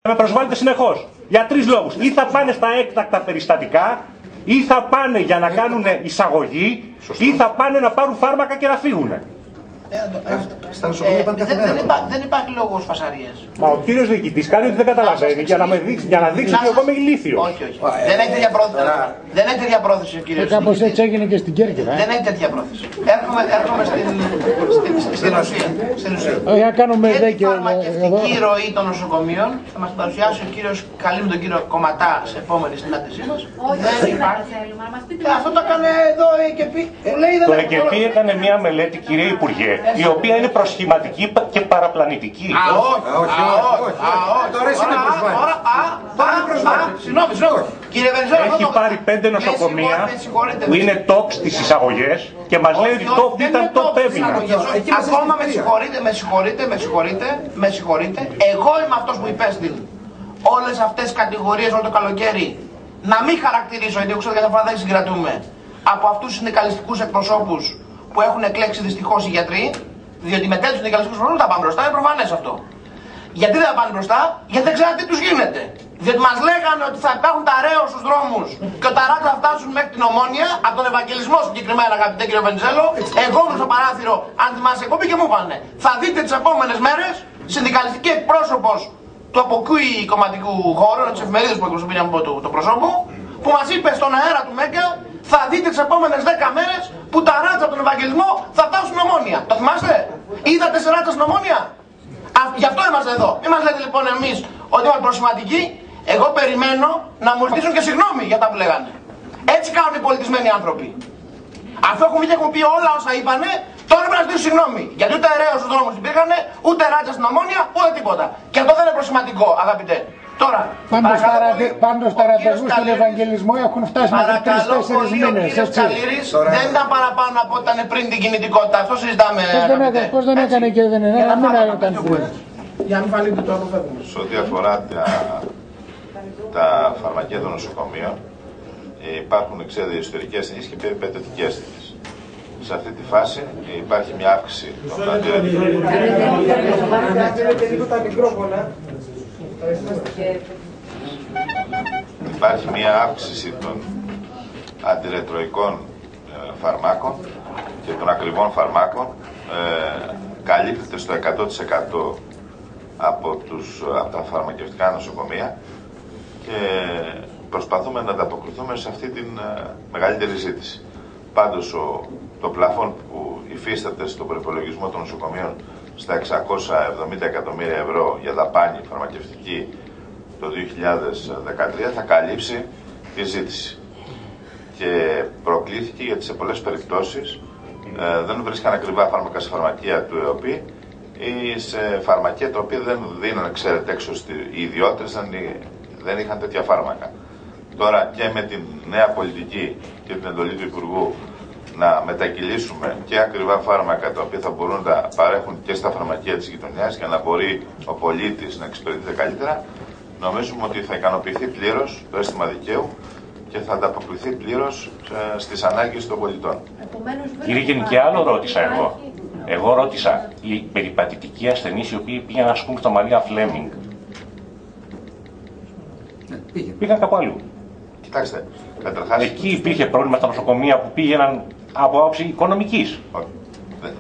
Με προσβάλλετε συνεχώς. Για τρεις λόγους. Ή θα πάνε στα έκτακτα περιστατικά, ή θα πάνε για να κάνουν εισαγωγή, ή θα πάνε να πάρουν φάρμακα και να φύγουν. Στα νοσοκομεία πάνε κάθε μέρα. Δεν υπάρχει λόγος φασαρίας. Μα ο κύριος διοικητής κάνει ότι δεν καταλαβαίνει για να δείξει ότι εγώ είμαι ηλίθιος. Όχι. Δεν έχει τέτοια πρόθεση. Δεν έχει τέτοια πρόθεση ο κύριος. Κάπως έτσι έγινε και στην Κέρκυρα. Δεν έχει τέτοια πρόθεση. Έρχομαι στην ουσία. Για κάνουμε και δέκιο. τη φαρμακευτική ροή των νοσοκομείων θα μας παρουσιάσει ο κύριος Καλή με τον κύριο Κομματά σε επόμενη συνάντησή μας. Δεν υπάρχει. Αυτό το έκανε εδώ η ΕΚΕΠΗ. Το ΕΚΕΠΗ έκανε μια μελέτη, κύριε Υπουργέ, η οποία είναι προσχηματική και παραπλανητική. Συγγνώμη. Κύριε Βενιζέλο, έχει πάρει 5 νοσοκομεία που είναι top στις εισαγωγές και μας λέει ότι top ήταν top έμεινα. Ακόμα με συγχωρείτε, εγώ είμαι αυτός που υπέστειλε όλες αυτές τις κατηγορίες όλο το καλοκαίρι. Να μην χαρακτηρίσω, γιατί ξέρω για τα φορά δεν συγκρατούμε, από αυτούς τους συνδικαλιστικούς εκπροσώπους που έχουν εκλέξει δυστυχώς οι γιατροί, διότι με τέτοιους συνδικαλιστικούς εκπροσώπους δεν θα πάνε μπροστά, είναι προφανές αυτό. Γιατί δεν θα πάνε μπροστά, γιατί δεν ξέρετε τι τους γίνεται. Διότι μας λέγανε ότι θα υπάρχουν τα ρέω στους δρόμους και ότι τα ράτα θα φτάσουν μέχρι την Ομόνια, από τον Ευαγγελισμό συγκεκριμένα, αγαπητέ κύριο Βενιζέλο. Εγώ ήμουν στο παράθυρο, αν θυμάσαι, εκπομπή και μου είπανε. Θα δείτε τις επόμενες μέρες συνδικαλιστική εκπρόσωπος του αποκούι κομματικού χώρου, τις εφημερίδες που εκπροσωπεί από το προσώπου, που μας είπε στον αέρα του Μέγκα, θα δείτε τις επόμενες 10 μέρες που τα ράτσα από τον Ευαγγελισμό θα φτάσουν στην Ομόνια. Το θυμάστε? Είδατε σε ράτσα στην Ομόνια? Γι' αυτό είμαστε εδώ. Μην μας λέτε λοιπόν εμείς ότι είμαστε προσηματικοί. Εγώ περιμένω να μου ζητήσουν και συγγνώμη για τα που λέγανε. Έτσι κάνουν οι πολιτισμένοι άνθρωποι. Αφού έχουν βγει και έχουν πει όλα όσα είπανε, τώρα πρέπει να ζητήσουν συγγνώμη. Γιατί ούτε ρέω στους δρόμους υπήρχαν, ούτε ράτσα στην Ομόνια, ούτε τίποτα. Και αυτό δεν είναι προσηματικό, αγαπητέ. Τώρα, πάντως τα ραντεβού στον Ευαγγελισμό έχουν φτάσει μέχρι 3-4 μήνες. Δεν ήταν παραπάνω από όταν πριν την κινητικότητα. Αυτό συζητάμε. Πώς δεν έκανε και δεν είναι. Να μην έκανε πριν. Για να μην φανείτε το αποφεύγουμε. Σε ό,τι αφορά τα φαρμακεία των νοσοκομείων, υπάρχουν εξέδειες εσωτερικές ασθενείς και περιπετωτικές ασθενείς. Σε αυτή τη φάση υπάρχει μια αύξηση των αντιρρετικών. Υπάρχει μια αύξηση των αντιρετροϊκών φαρμάκων και των ακριβών φαρμάκων. Καλύπτεται στο 100% από τα φαρμακευτικά νοσοκομεία και προσπαθούμε να ανταποκριθούμε σε αυτή την μεγαλύτερη ζήτηση. Πάντως το πλαφόν που υφίσταται στον προϋπολογισμό των νοσοκομείων στα 670 εκατομμύρια ευρώ για δαπάνη φαρμακευτική το 2013 θα καλύψει τη ζήτηση. Και προκλήθηκε γιατί σε πολλές περιπτώσεις δεν βρίσκαν ακριβά φάρμακα σε φαρμακεία του ΕΟΠΗ ή σε φαρμακεία τα οποία δεν δίνανε, ξέρετε, έξω οι ιδιώτες δεν είχαν τέτοια φάρμακα. Τώρα και με την νέα πολιτική και την εντολή του Υπουργού να μετακυλήσουμε και ακριβά φάρμακα τα οποία θα μπορούν να παρέχουν και στα φαρμακεία της γειτονιάς για να μπορεί ο πολίτης να εξυπηρετείται καλύτερα, νομίζουμε ότι θα ικανοποιηθεί πλήρως το αίσθημα δικαίου και θα ανταποκριθεί πλήρως στις ανάγκες των πολιτών. Κύριε Γενική, άλλο ρώτησα εγώ. Εγώ ρώτησα οι περιπατητικοί ασθενείς οι οποίοι πήγαν να ασκούν στο Μαρία Φλέμινγκ. Πήγαν κάπου αλλού. Κοιτάξτε, καταρχάς... Εκεί υπήρχε πρόβλημα στα νοσοκομεία που πήγαιναν από άποψη οικονομικής.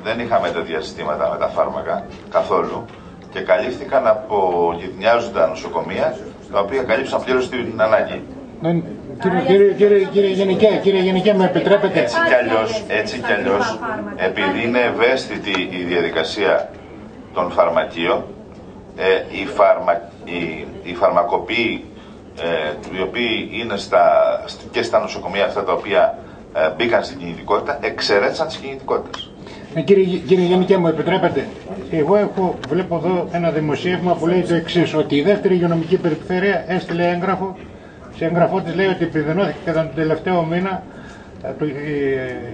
Δεν είχαμε τέτοια συστήματα με τα φάρμακα καθόλου και καλύφθηκαν από γειτονιάζοντα νοσοκομεία τα οποία καλύψαν πλήρως την ανάγκη. Κύριε Γενικέ, με επιτρέπετε. Έτσι κι αλλιώς, επειδή είναι ευαίσθητη η διαδικασία των φαρμακείων, οι φαρμακοποιοί οι οποίοι είναι και στα νοσοκομεία αυτά τα οποία μπήκαν στην κινητικότητα, εξαιρέτησαν τις κινητικότητες. Κύριε Γενικέ, μου επιτρέπετε. Εγώ βλέπω εδώ ένα δημοσίευμα που λέει το εξής, ότι η δεύτερη υγειονομική περιφέρεια έστειλε έγγραφο. Σε έγγραφό της λέει ότι επιδεινώθηκε κατά τον τελευταίο μήνα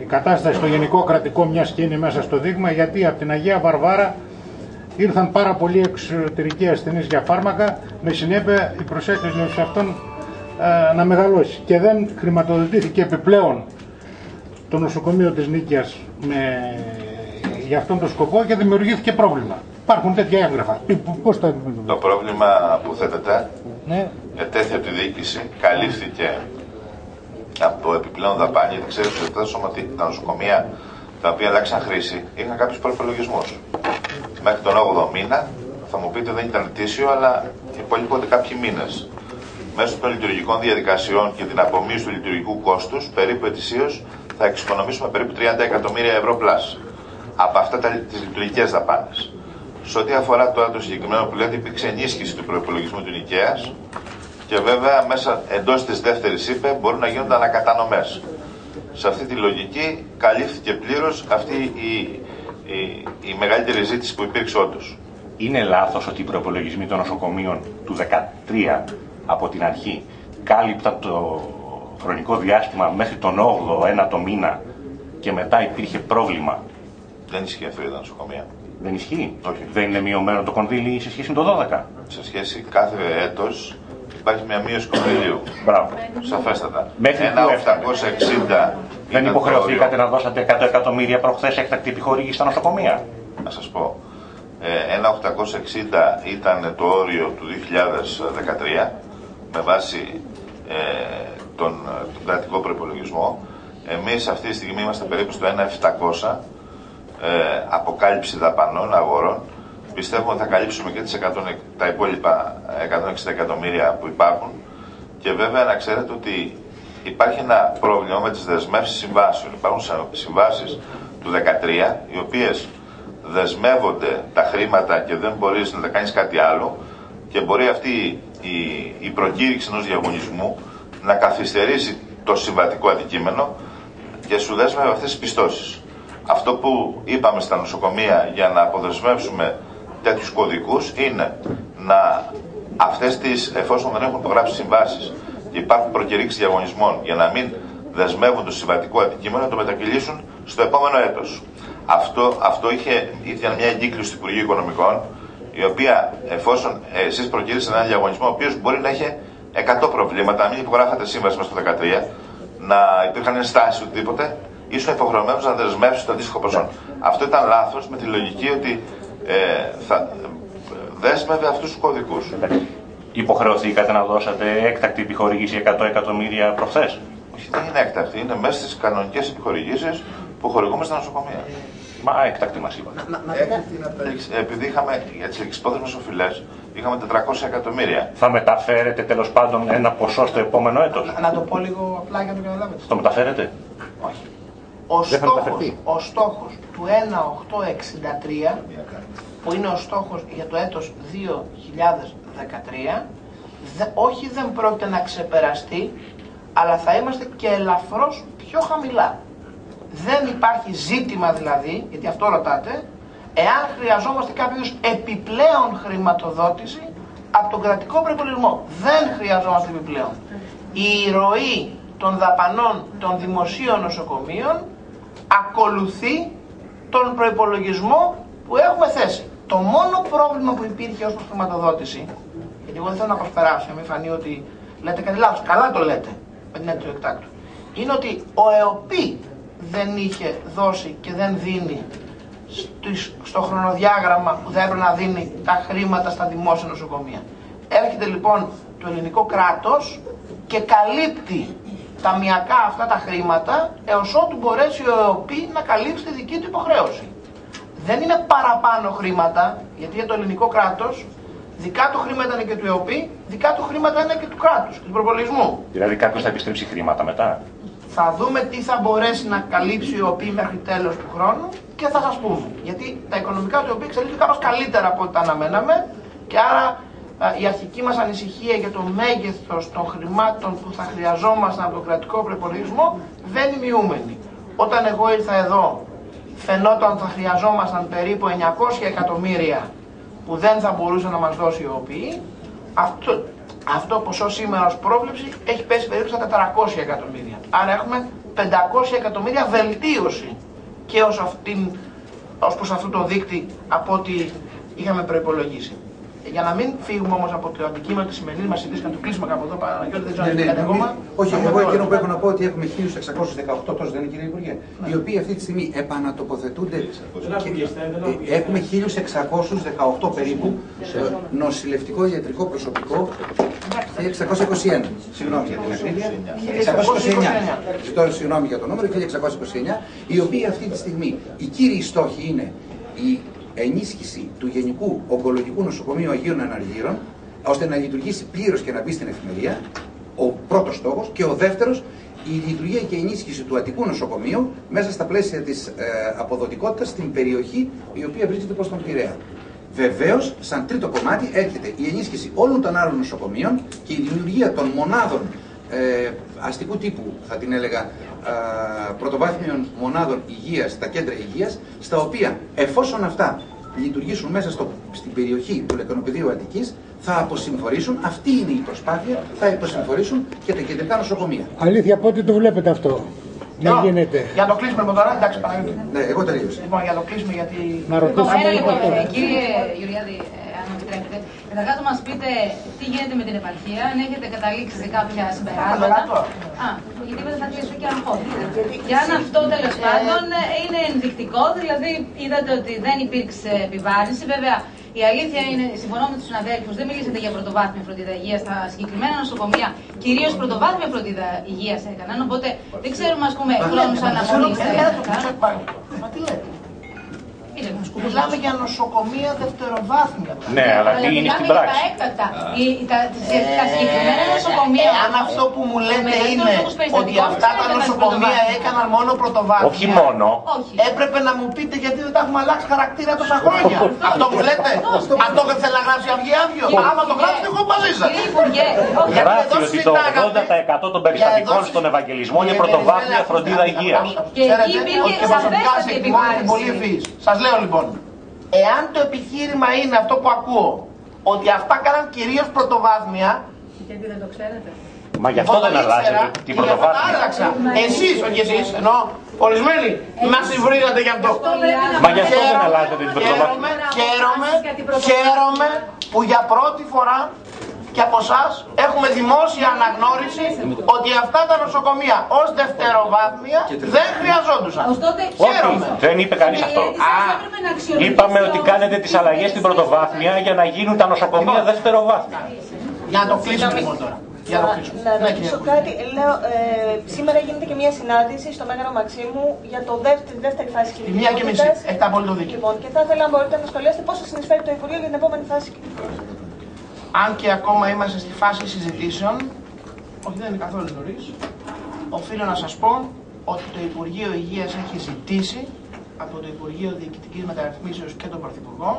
η κατάσταση στο γενικό κρατικό, μιας και είναι μέσα στο δείγμα, γιατί από την Αγία Βαρβάρα ήρθαν πάρα πολλοί εξωτερικοί ασθενείς για φάρμακα, με συνέπεια η προσέγγιση σε αυτόν να μεγαλώσει. Και δεν χρηματοδοτήθηκε επιπλέον το νοσοκομείο της Νίκαιας για αυτόν τον σκοπό και δημιουργήθηκε πρόβλημα. Υπάρχουν τέτοια έγγραφα. Πώς το πρόβλημα που θέτεται, ναι, ετέθη από τη διοίκηση, καλύφθηκε από επιπλέον δαπάνη, γιατί ξέρετε ότι τα νοσοκομεία τα οποία αλλάξαν χρήση είχαν κάποιους προϋπολογισμούς. Μέχρι τον 8ο μήνα, θα μου πείτε δεν ήταν ετήσιο, αλλά υπολείπονται κάποιοι μήνες. Μέσω των λειτουργικών διαδικασιών και την απομείωση του λειτουργικού κόστους, περίπου ετησίως θα εξοικονομήσουμε περίπου 30 εκατομμύρια ευρώ πλάς από αυτά τις λειτουργικές δαπάνες. Σε ό,τι αφορά τώρα το συγκεκριμένο που λέτε, υπήρξε ενίσχυση του προϋπολογισμού του νοικαίας και βέβαια μέσα εντός της δεύτερης ΥΠΕ μπορούν να γίνονται ανακατανομές. Σε αυτή τη λογική καλύφθηκε πλήρως αυτή η μεγαλύτερη ζήτηση που υπήρξε όντως. Είναι λάθος ότι οι προϋπολογισμοί των νοσοκομείων του 2013 από την αρχή κάλυπταν το χρονικό διάστημα μέχρι τον 8ο, ένα το μήνα και μετά υπήρχε πρόβλημα? Δεν ισχύει αυτό για τα νοσοκομεία. Δεν ισχύει? Όχι. Δεν είναι μειωμένο το κονδύλι σε σχέση με το 12? Σε σχέση κάθε έτος υπάρχει μια μείωση κονδυλίου. Μπράβο. Σαφέστατα. Μέχρι Ένα που 860. Δεν υποχρεωθήκατε να δώσατε 100 εκατομμύρια προχθές έκτακτη επιχορήγηση στα νοσοκομεία? Να σας πω. Ένα 860 ήταν το όριο του 2013 με βάση τον κρατικό προϋπολογισμό. Εμείς αυτή τη στιγμή είμαστε περίπου στο 1.700 αποκάλυψη δαπανών αγορών. Πιστεύουμε ότι θα καλύψουμε και τα υπόλοιπα 160 εκατομμύρια που υπάρχουν. Και βέβαια να ξέρετε ότι υπάρχει ένα πρόβλημα με τις δεσμεύσεις συμβάσεων. Υπάρχουν συμβάσεις του 2013 οι οποίες δεσμεύονται τα χρήματα και δεν μπορείς να τα κάνεις κάτι άλλο και μπορεί αυτή η προκήρυξη ενός διαγωνισμού να καθυστερήσει το συμβατικό αντικείμενο και σου δέσμευε αυτές τις πιστώσεις. Αυτό που είπαμε στα νοσοκομεία για να αποδεσμεύσουμε τέτοιους κωδικούς είναι αυτές εφόσον δεν έχουν υπογράψει συμβάσεις και υπάρχουν προκηρύξεις διαγωνισμών για να μην δεσμεύουν το συμβατικό αντικείμενο, να το μετακυλήσουν στο επόμενο έτος. Αυτό ήταν μια εγκύκλωση του Υπουργείου Οικονομικών, η οποία εφόσον εσείς προκυρήσατε ένα διαγωνισμό, ο οποίος μπορεί να έχει 100 προβλήματα, να μην υπογράφατε σύμβαση μέσα στο 2013, να υπήρχαν ενστάσεις οτιδήποτε, ήσουν υποχρεωμένος να δεσμεύσεις το αντίστοιχο ποσό. Αυτό ήταν λάθος με τη λογική ότι θα δέσμευε αυτούς τους κωδικούς. Υποχρεωθήκατε να δώσατε έκτακτη επιχορήγηση 100 εκατομμύρια προχθές? Όχι, δεν είναι έκτακτη, είναι μέσα στις κανονικές επιχορηγήσεις που χορηγούμε στα νοσοκομεία. Μα έκτακτη μας είπατε. Επειδή είχαμε για τις εξυπόδρομες οφειλές, είχαμε 400 εκατομμύρια. Θα μεταφέρετε τέλος πάντων ένα ποσό στο επόμενο έτος? Να το πω λίγο απλά για να το καταλάβετε. Το μεταφέρετε? Όχι. Ο στόχος του 1.863, που είναι ο στόχος για το έτος 2013, όχι δεν πρόκειται να ξεπεραστεί, αλλά θα είμαστε και ελαφρώς πιο χαμηλά. Δεν υπάρχει ζήτημα δηλαδή, γιατί αυτό ρωτάτε, εάν χρειαζόμαστε κάποιους επιπλέον χρηματοδότηση από τον κρατικό προϋπολογισμό. Δεν χρειαζόμαστε επιπλέον. Η ροή των δαπανών των δημοσίων νοσοκομείων ακολουθεί τον προϋπολογισμό που έχουμε θέσει. Το μόνο πρόβλημα που υπήρχε ως προς χρηματοδότηση, γιατί εγώ δεν θέλω να προσπεράσω, να μην φανεί ότι λέτε κάτι λάθος, καλά το λέτε με την έννοια του εκτάκτου, είναι ότι ο ΕΟΠΗ δεν είχε δώσει και δεν δίνει στο χρονοδιάγραμμα που θα έπρεπε να δίνει τα χρήματα στα δημόσια νοσοκομεία. Έρχεται λοιπόν το ελληνικό κράτος και καλύπτει ταμιακά αυτά τα χρήματα έως ότου μπορέσει ο ΕΟΠΗ να καλύψει τη δική του υποχρέωση. Δεν είναι παραπάνω χρήματα, γιατί για το ελληνικό κράτος δικά του χρήματα είναι και του ΕΟΠΗ, δικά του χρήματα είναι και του κράτους και του προπολογισμού. Δηλαδή κάποιος θα επιστρέψει χρήματα μετά? Θα δούμε τι θα μπορέσει να καλύψει ο ΕΟΠΗ μέχρι τέλος του χρόνου και θα σας πούμε. Γιατί τα οικονομικά του ΕΟΠΗ εξελίχθηκαν κάπως καλύτερα από ό,τι τα αναμέναμε και άρα η αρχική μας ανησυχία για το μέγεθος των χρημάτων που θα χρειαζόμασταν από τον κρατικό προϋπολογισμό δεν είναι μειούμενη. Όταν εγώ ήρθα εδώ φαινόταν ότι θα χρειαζόμασταν περίπου 900 εκατομμύρια που δεν θα μπορούσε να μας δώσει ο ΕΟΠΗ. Αυτό ποσό σήμερα ως πρόβλεψη έχει πέσει περίπου στα 400 εκατομμύρια. Άρα έχουμε 500 εκατομμύρια βελτίωση και ως προς αυτό το δείκτη από ό,τι είχαμε προϋπολογίσει. Για να μην φύγουμε όμως από το αντικείμενο της σημερινής μας συζήτησης, να το κλείσουμε κάπου εδώ, Παναγιώτη, δεν ξέρω αν έχετε ακόμα. Όχι, εγώ εκείνο που έχω να πω ότι έχουμε 1618, τόσο δεν είναι, κύριε Υπουργέ, οι οποίοι αυτή τη στιγμή επανατοποθετούνται. Έχουμε 1618 περίπου νοσηλευτικό ιατρικό προσωπικό. 1621. Συγγνώμη για την ακρίβεια. 1629. Ζητώ συγγνώμη για το νούμερο, 1629. Οι οποίοι αυτή τη στιγμή οι κύριοι στόχοι είναι η ενίσχυση του Γενικού Ογκολογικού Νοσοκομείου Αγίων Αναργύρων, ώστε να λειτουργήσει πλήρως και να μπει στην εφημερία, ο πρώτος στόχος, και ο δεύτερος, η λειτουργία και η ενίσχυση του Αττικού Νοσοκομείου μέσα στα πλαίσια της αποδοτικότητας στην περιοχή η οποία βρίσκεται προς τον Πειραιά. Βεβαίως, σαν τρίτο κομμάτι έρχεται η ενίσχυση όλων των άλλων νοσοκομείων και η δημιουργία των μονάδων αστικού τύπου, θα την έλεγα, πρωτοβάθμιων μονάδων υγείας, τα κέντρα υγείας, στα οποία, εφόσον αυτά λειτουργήσουν μέσα στην περιοχή του Λεκανοπεδίου Αττικής, θα αποσυμφορήσουν, αυτή είναι η προσπάθεια, θα αποσυμφορήσουν και τα κεντρικά νοσοκομεία. Αλήθεια, πότε το βλέπετε αυτό να γίνεται? Για το κλείσουμε με τώρα, εντάξει, Παναγιώτη. Ναι, εγώ τελείωσα. Λοιπόν, για το κλείσουμε γιατί... Να ρωτήσω. Κύριε Γεωργιάδη, αν μου επιτρέπετε, καταρχάς να μας πείτε τι γίνεται με την επαρχία, αν έχετε καταλήξει σε κάποια συμπεράσματα. Γιατί είπατε θα κλείσω και αγχώδη. Και αν αυτό τέλος πάντων είναι ενδεικτικό, δηλαδή είδατε ότι δεν υπήρξε επιβάρυνση. Βέβαια, η αλήθεια είναι, συμφωνώ με τους συναδέλφους, δεν μιλήσατε για πρωτοβάθμια φροντίδα υγείας. Στα συγκεκριμένα νοσοκομεία κυρίως πρωτοβάθμια φροντίδα υγείας έκαναν. Οπότε δεν ξέρουμε, ας πούμε, χρόνους αναμονής. Μα τι λέτε? Μιλάμε για νοσοκομεία δευτεροβάθμια. Ναι, αλλά τι είναι στην πράξη? Τα έκτακτα. Τα συγκεκριμένα νοσοκομεία. Αν αυτό που μου λέτε είναι ότι αυτά τα νοσοκομεία έκαναν μόνο πρωτοβάθμια. Όχι μόνο. Έπρεπε να μου πείτε γιατί δεν τα έχουμε αλλάξει χαρακτήρα τόσα χρόνια. Αυτό μου λέτε? Αυτό δεν θέλει να γράψει αυγή-αυγιο. Άμα το γράψετε, εγώ μαζί σας. Γράφει ότι το 80% των περιστατικών στον Ευαγγελισμό είναι πρωτοβάθμια φροντίδα υγείας. Και εκεί υπήρχε σαφέστατη επιβάρυνση. Σας λέω λοιπόν, εάν το επιχείρημα είναι αυτό που ακούω, ότι αυτά κάναν κυρίως πρωτοβάθμια. Γιατί δεν το ξέρετε? Μα γι' αυτό δεν αλλάζετε την πρωτοβάθμια. Άλλαξα. Εσείς, όχι εσείς, ενώ ορισμένοι μας υβρίζατε γι' αυτό. Μα γι' αυτό δεν αλλάζετε την πρωτοβάθμια. Χαίρομαι που για πρώτη φορά και από εσάς έχουμε δημόσια αναγνώριση ότι αυτά τα νοσοκομεία ως δευτεροβάθμια δεν χρειαζόντουσαν. Όχι, δεν είπε κανείς αυτό. Είπαμε ότι κάνετε τις αλλαγές στην πρωτοβάθμια για να γίνουν τα νοσοκομεία δευτεροβάθμια. Για να το κλείσουμε λοιπόν τώρα. Να ρωτήσω κάτι. Λέω, σήμερα γίνεται και μια συνάντηση στο Μέγαρο Μαξίμου για τη δεύτερη φάση κινητικότητας. 1:30. Έχετε απόλυτο δίκιο. Λοιπόν, και θα ήθελα να μπορείτε να σχολιάσετε πώς θα συνεισφέρει το Υπουργείο για την επόμενη φάση κινητικότητας. Αν και ακόμα είμαστε στη φάση συζητήσεων, όχι δεν είναι καθόλου νωρίς, οφείλω να σας πω ότι το Υπουργείο Υγείας έχει ζητήσει από το Υπουργείο Διοικητικής Μεταρρυθμίσεως και τον Πρωθυπουργό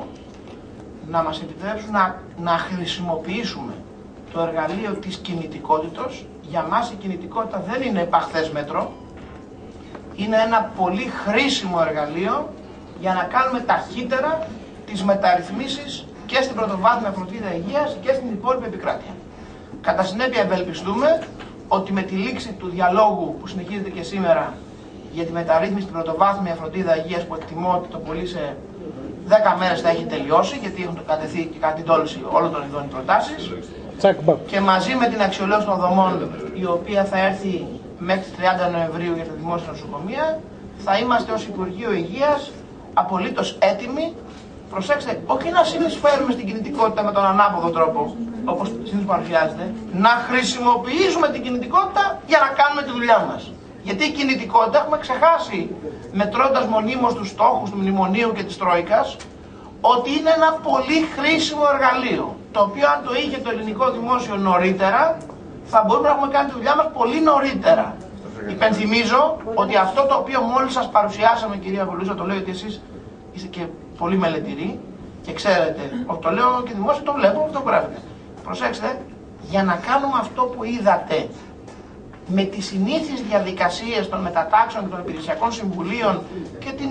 να μας επιτρέψουν να χρησιμοποιήσουμε το εργαλείο της κινητικότητας. Για μας η κινητικότητα δεν είναι επαχθές μέτρο, είναι ένα πολύ χρήσιμο εργαλείο για να κάνουμε ταχύτερα τις μεταρρυθμίσεις και στην πρωτοβάθμια φροντίδα υγείας και στην υπόλοιπη επικράτεια. Κατά συνέπεια ευελπιστούμε ότι με τη λήξη του διαλόγου που συνεχίζεται και σήμερα για τη μεταρρύθμιση στην πρωτοβάθμια φροντίδα υγείας, που εκτιμώ ότι το πολύ σε 10 μέρες θα έχει τελειώσει, γιατί έχουν κατεθεί και κατά την τόλμηση όλων των ειδών οι προτάσεις, και μαζί με την αξιολόγηση των δομών, η οποία θα έρθει μέχρι τις 30 Νοεμβρίου για τα δημόσια νοσοκομεία, θα είμαστε ως Υπουργείο Υγείας απολύτως έτοιμοι. Προσέξτε, όχι να συνεισφέρουμε στην κινητικότητα με τον ανάποδο τρόπο, όπως συνήθως παρουσιάζεται, να χρησιμοποιήσουμε την κινητικότητα για να κάνουμε τη δουλειά μας. Γιατί η κινητικότητα έχουμε ξεχάσει, μετρώντας μονίμως τους στόχους του Μνημονίου και της Τρόικας, ότι είναι ένα πολύ χρήσιμο εργαλείο, το οποίο αν το είχε το ελληνικό δημόσιο νωρίτερα, θα μπορούμε να έχουμε κάνει τη δουλειά μας πολύ νωρίτερα. Υπενθυμίζω ότι αυτό το οποίο μόλις σας παρουσιάσαμε, κυρία Βουλούσα, το λέω γιατί εσείς είστε και πολύ μελετηροί και ξέρετε, το λέω και δημόσια, το βλέπω, το γράφετε. Προσέξτε, για να κάνουμε αυτό που είδατε, με τις συνήθεις διαδικασίες των μετατάξεων και των υπηρεσιακών συμβουλίων και την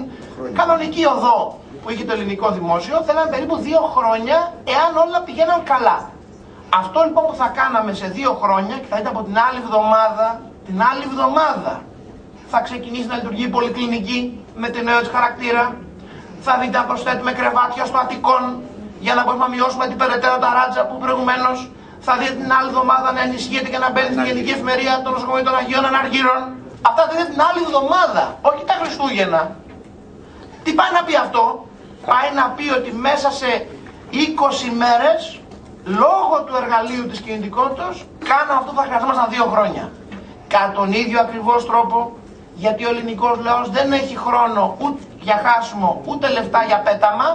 κανονική οδό που είχε το ελληνικό δημόσιο, θέλαμε περίπου 2 χρόνια, εάν όλα πηγαίναν καλά. Αυτό λοιπόν που θα κάναμε σε 2 χρόνια, και θα ήταν από την άλλη εβδομάδα, θα ξεκινήσει να λειτουργεί η πολυκλινική με την νέο της χαρακτήρα. Θα δείτε να προσθέτουμε κρεβάτια στο Αττικόν για να μπορούμε να μειώσουμε την περαιτέρω ταράτσα που προηγουμένως θα δείτε την άλλη εβδομάδα να ενισχύεται και να μπαίνει στην Γενική Εφημερία των Νοσοκομείων των Αγίων Αναργύρων. Αυτά θα δείτε την άλλη εβδομάδα, όχι τα Χριστούγεννα. Τι πάει να πει αυτό? Πάει να πει ότι μέσα σε 20 μέρες, λόγω του εργαλείου της κινητικότητας, κάναμε αυτό που θα χρειαζόμασταν 2 χρόνια. Κατά τον ίδιο ακριβώς τρόπο, γιατί ο ελληνικός λαός δεν έχει χρόνο ούτε για χάσιμο, ούτε λεφτά για πέταμα,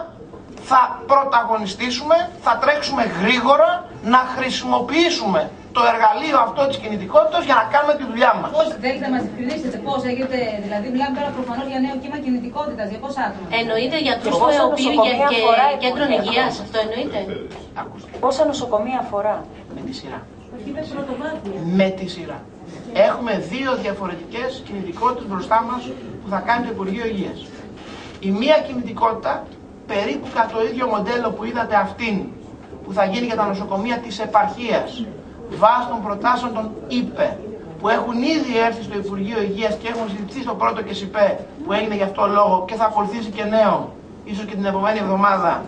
θα πρωταγωνιστήσουμε, θα τρέξουμε γρήγορα να χρησιμοποιήσουμε το εργαλείο αυτό της κινητικότητας για να κάνουμε τη δουλειά μας. Πώς θέλετε να μας διευκρινίσετε, πώς έχετε, δηλαδή μιλάμε τώρα προφανώς για νέο κύμα κινητικότητας, για πόσα άτομα? Εννοείται γιατρούς που και κέντρων υγείας, αυτό εννοείται. Πόσα νοσοκομεία αφορά? Με τη σειρά. Με τη σειρά. Έχουμε 2 διαφορετικές κινητικότητες μπροστά μας που θα κάνει το Υπουργείο Υγείας. Η μία κινητικότητα, περίπου κατά το ίδιο μοντέλο που είδατε αυτήν, που θα γίνει για τα νοσοκομεία της επαρχίας, βάσει των προτάσεων των ΙΠΕ, που έχουν ήδη έρθει στο Υπουργείο Υγείας και έχουν συζητηθεί στο πρώτο ΚΕΣΥΠΕ, που έγινε γι' αυτό λόγο και θα ακολουθήσει και νέο, ίσως και την επόμενη εβδομάδα,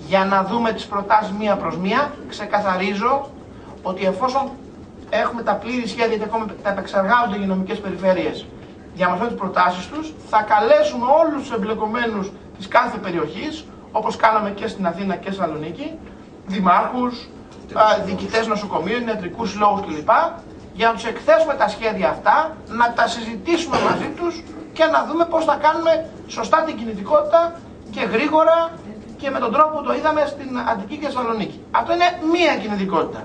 για να δούμε τις προτάσεις μία προς μία. Ξεκαθαρίζω ότι εφόσον έχουμε τα πλήρη σχέδια και ακόμα τα επεξεργάζονται οι υγειονομικές περιφέρειες για να μας δώσουν τις προτάσεις τους, θα καλέσουμε όλους τους εμπλεκομένους της κάθε περιοχής, όπως κάναμε και στην Αθήνα και στη Θεσσαλονίκη, δημάρχους, διοικητές νοσοκομείων, ιατρικούς συλλόγους κλπ. Για να τους εκθέσουμε τα σχέδια αυτά, να τα συζητήσουμε μαζί τους και να δούμε πώς θα κάνουμε σωστά την κινητικότητα και γρήγορα και με τον τρόπο που το είδαμε στην Αττική και Θεσσαλονίκη. Αυτό είναι μία κινητικότητα.